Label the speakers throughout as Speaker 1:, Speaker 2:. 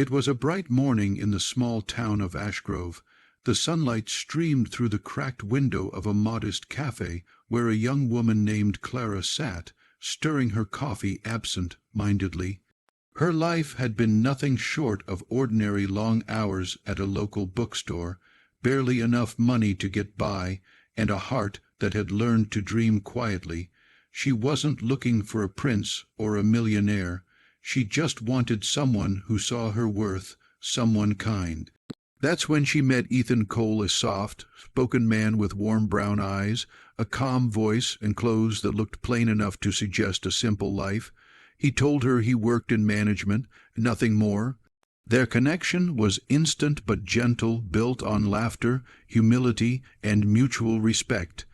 Speaker 1: It was a bright morning in the small town of Ashgrove. The sunlight streamed through the cracked window of a modest cafe where a young woman named Clara sat, stirring her coffee absent-mindedly. Her life had been nothing short of ordinary long hours at a local bookstore, barely enough money to get by, and a heart that had learned to dream quietly. She wasn't looking for a prince or a millionaire. She just wanted someone who saw her worth, someone kind. That's when she met Ethan Cole, a soft-spoken man with warm brown eyes, a calm voice, and clothes that looked plain enough to suggest a simple life. He told her he worked in management, nothing more. Their connection was instant but gentle, built on laughter, humility, and mutual respect.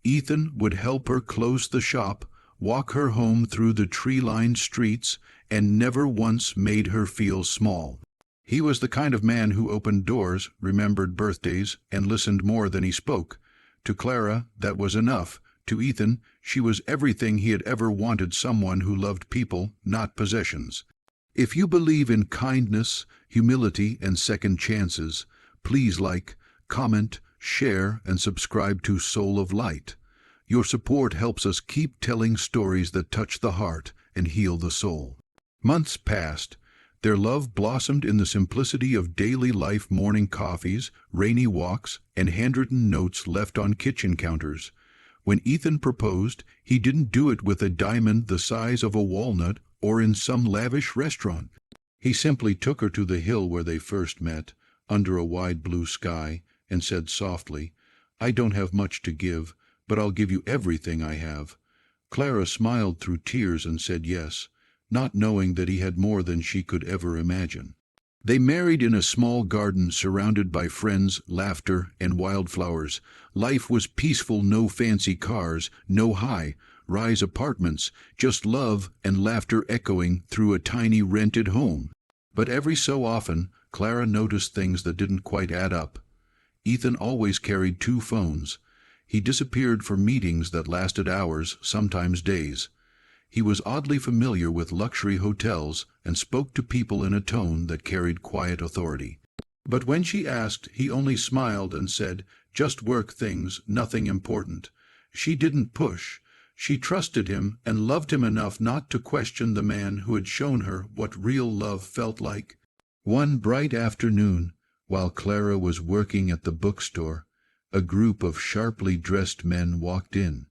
Speaker 1: Ethan would help her close the shop, walk her home through the tree-lined streets, and never once made her feel small. He was the kind of man who opened doors, remembered birthdays, and listened more than he spoke. To Clara, that was enough. To Ethan, she was everything he had ever wanted: someone who loved people, not possessions. If you believe in kindness, humility, and second chances, please like, comment, share, and subscribe to Soul of Light. Your support helps us keep telling stories that touch the heart and heal the soul. Months passed. Their love blossomed in the simplicity of daily life: morning coffees, rainy walks, and handwritten notes left on kitchen counters. When Ethan proposed, he didn't do it with a diamond the size of a walnut or in some lavish restaurant. He simply took her to the hill where they first met, under a wide blue sky, and said softly, "I don't have much to give, but I'll give you everything I have." Clara smiled through tears and said yes, not knowing that he had more than she could ever imagine. They married in a small garden surrounded by friends, laughter, and wildflowers. Life was peaceful: no fancy cars, no high-rise apartments, just love and laughter echoing through a tiny rented home. But every so often, Clara noticed things that didn't quite add up. Ethan always carried 2 phones. He disappeared for meetings that lasted hours, sometimes days. He was oddly familiar with luxury hotels and spoke to people in a tone that carried quiet authority. But when she asked, he only smiled and said, "Just work things, nothing important." She didn't push. She trusted him and loved him enough not to question the man who had shown her what real love felt like. One bright afternoon, while Clara was working at the bookstore, a group of sharply dressed men walked in.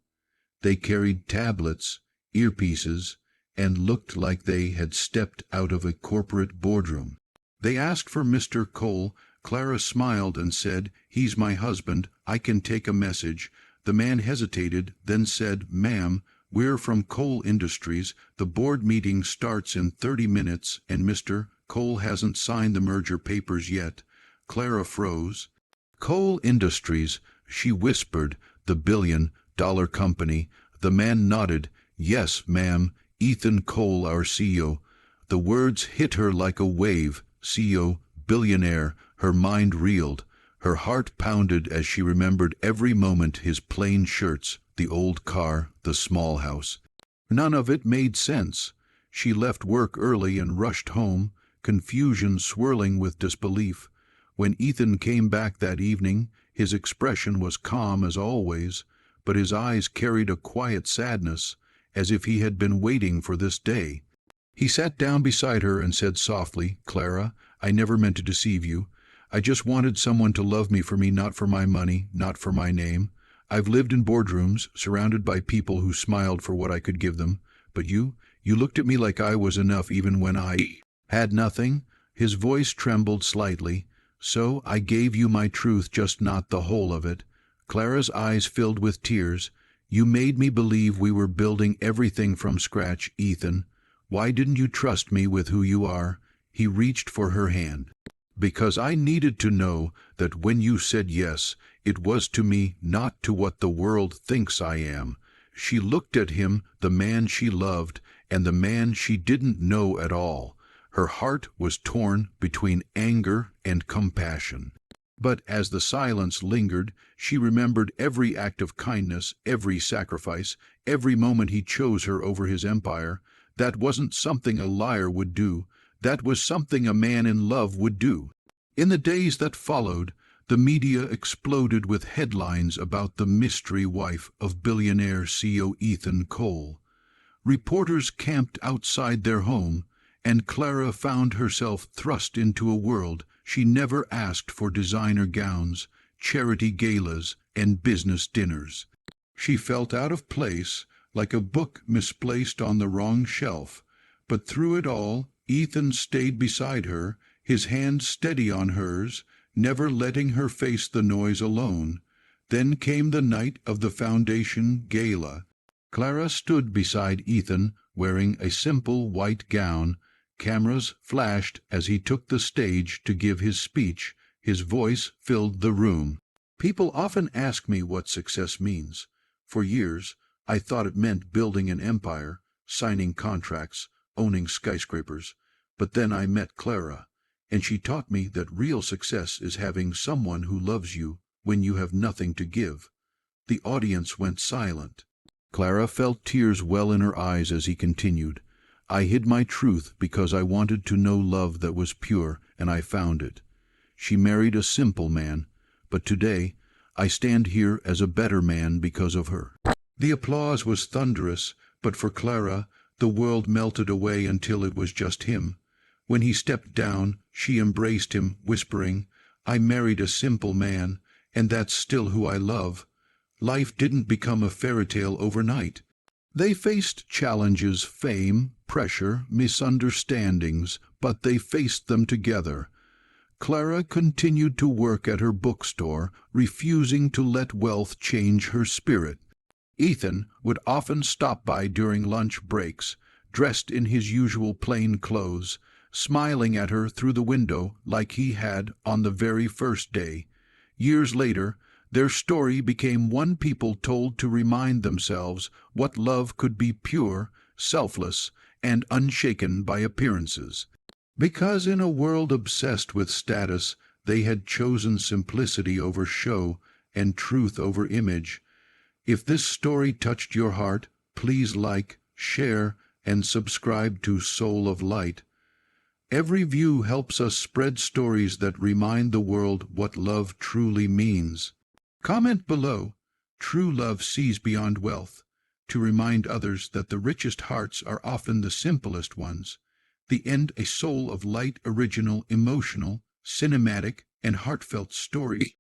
Speaker 1: They carried tablets, earpieces, and looked like they had stepped out of a corporate boardroom. They asked for Mr. Cole. Clara smiled and said, "He's my husband. I can take a message." The man hesitated, then said, "Ma'am, we're from Cole Industries. The board meeting starts in 30 minutes, and Mr. Cole hasn't signed the merger papers yet." Clara froze. "Cole Industries," she whispered, "the billion-dollar company." The man nodded. "Yes, ma'am, Ethan Cole, our CEO." The words hit her like a wave. CEO, billionaire. Her mind reeled. Her heart pounded as she remembered every moment: his plain shirts, the old car, the small house. None of it made sense. She left work early and rushed home, confusion swirling with disbelief. When Ethan came back that evening, his expression was calm as always, but his eyes carried a quiet sadness, as if he had been waiting for this day. He sat down beside her and said softly, "Clara, I never meant to deceive you. I just wanted someone to love me for me, not for my money, not for my name. I've lived in boardrooms, surrounded by people who smiled for what I could give them. But you looked at me like I was enough even when I had nothing." His voice trembled slightly. "So I gave you my truth, just not the whole of it." Clara's eyes filled with tears. "You made me believe we were building everything from scratch, Ethan. Why didn't you trust me with who you are?" He reached for her hand. "Because I needed to know that when you said yes, it was to me, not to what the world thinks I am." She looked at him, the man she loved, and the man she didn't know at all. Her heart was torn between anger and compassion. But as the silence lingered, she remembered every act of kindness, every sacrifice, every moment he chose her over his empire. That wasn't something a liar would do. That was something a man in love would do. In the days that followed, the media exploded with headlines about the mystery wife of billionaire CEO Ethan Cole. Reporters camped outside their home, and Clara found herself thrust into a world she never asked for: designer gowns, charity galas, and business dinners. She felt out of place, like a book misplaced on the wrong shelf, but through it all, Ethan stayed beside her, his hand steady on hers, never letting her face the noise alone. Then came the night of the foundation gala. Clara stood beside Ethan, wearing a simple white gown. Cameras flashed as he took the stage to give his speech. His voice filled the room. People often ask me what success means. For years, I thought it meant building an empire, signing contracts, owning skyscrapers. But then I met Clara, and she taught me that real success is having someone who loves you when you have nothing to give. The audience went silent. Clara felt tears well in her eyes as he continued. I hid my truth because I wanted to know love that was pure, and I found it. She married a simple man, but today I stand here as a better man because of her. The applause was thunderous, but for Clara, the world melted away until it was just him. When he stepped down, she embraced him, whispering, I married a simple man, and that's still who I love. Life didn't become a fairy tale overnight. They faced challenges, fame, pressure, misunderstandings, but they faced them together. Clara continued to work at her bookstore, refusing to let wealth change her spirit. Ethan would often stop by during lunch breaks, dressed in his usual plain clothes, smiling at her through the window like he had on the very first day. Years later, their story became one people told to remind themselves what love could be: pure, selfless, and unshaken by appearances. Because in a world obsessed with status, they had chosen simplicity over show and truth over image. If this story touched your heart, please like, share, and subscribe to Soul of Light. Every view helps us spread stories that remind the world what love truly means. Comment below, true love sees beyond wealth, to remind others that the richest hearts are often the simplest ones. The end: a Soul of Light original, emotional, cinematic, and heartfelt story.